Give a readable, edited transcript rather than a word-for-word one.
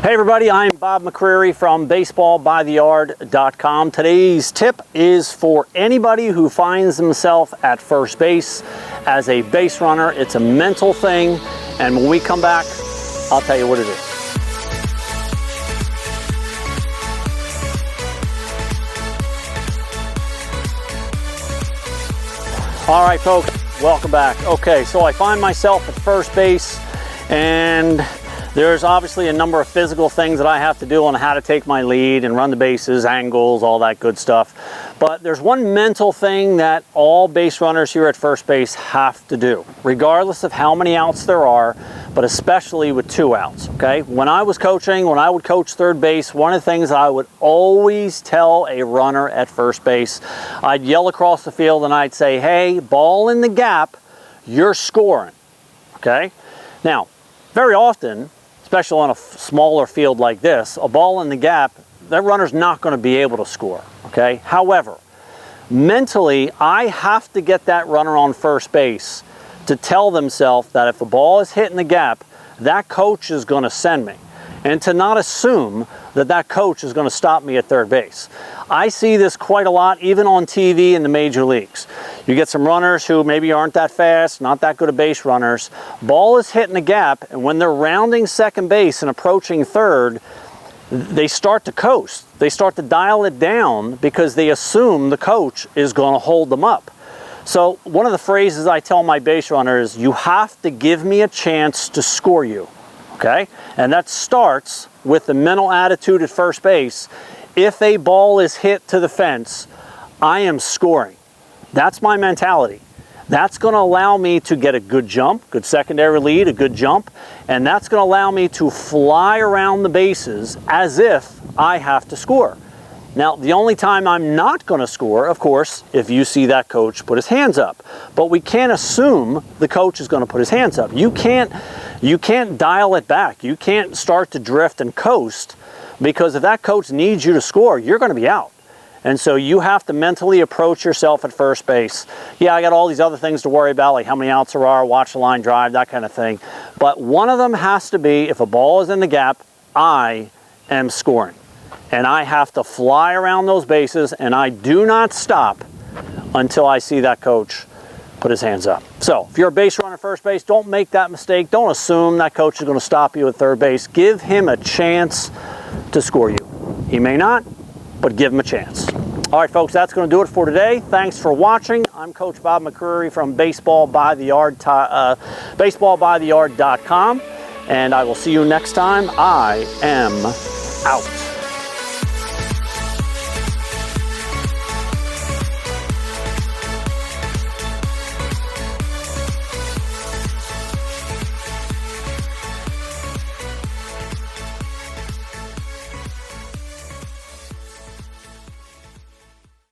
Hey everybody, I'm Bob McCreary from baseballbytheyard.com. Today's tip is for anybody who finds himself at first base as a base runner. It's a mental thing, and when we come back, I'll tell you what it is. All right, folks, welcome back. Okay, so I find myself at first base, and there's obviously a number of physical things that I have to do on how to take my lead and run the bases, angles, all that good stuff. But there's one mental thing that all base runners here at first base have to do, regardless of how many outs there are, but especially with 2 outs, okay? When I was coaching, when I would coach third base, one of the things I would always tell a runner at first base, I'd yell across the field and I'd say, hey, ball in the gap, you're scoring, okay? Now, very often, especially on a smaller field like this, a ball in the gap, that runner's not going to be able to score, okay? However, mentally, I have to get that runner on first base to tell themselves that if the ball is hitting the gap, that coach is going to send me, and to not assume that that coach is going to stop me at third base. I see this quite a lot, even on TV in the major leagues. You get some runners who maybe aren't that fast, not that good of base runners. Ball is hitting the gap, and when they're rounding second base and approaching third, they start to coast. They start to dial it down because they assume the coach is going to hold them up. So one of the phrases I tell my base runners is, you have to give me a chance to score you, okay? And that starts with the mental attitude at first base. If a ball is hit to the fence, I am scoring. That's my mentality. That's going to allow me to get a good jump, good secondary lead, a good jump, and that's going to allow me to fly around the bases as if I have to score. Now, the only time I'm not going to score, of course, if you see that coach put his hands up. But we can't assume the coach is going to put his hands up. You can't dial it back. You can't start to drift and coast, because if that coach needs you to score, you're going to be out. And so you have to mentally approach yourself at first base. Yeah, I got all these other things to worry about, like how many outs there are, watch the line drive, that kind of thing. But one of them has to be, if a ball is in the gap, I am scoring. And I have to fly around those bases, and I do not stop until I see that coach put his hands up. So if you're a base runner at first base, don't make that mistake. Don't assume that coach is going to stop you at third base. Give him a chance to score you. He may not, but give him a chance. All right, folks, that's going to do it for today. Thanks for watching. I'm Coach Bob McCreary from baseballbytheyard.com, and I will see you next time. I am out.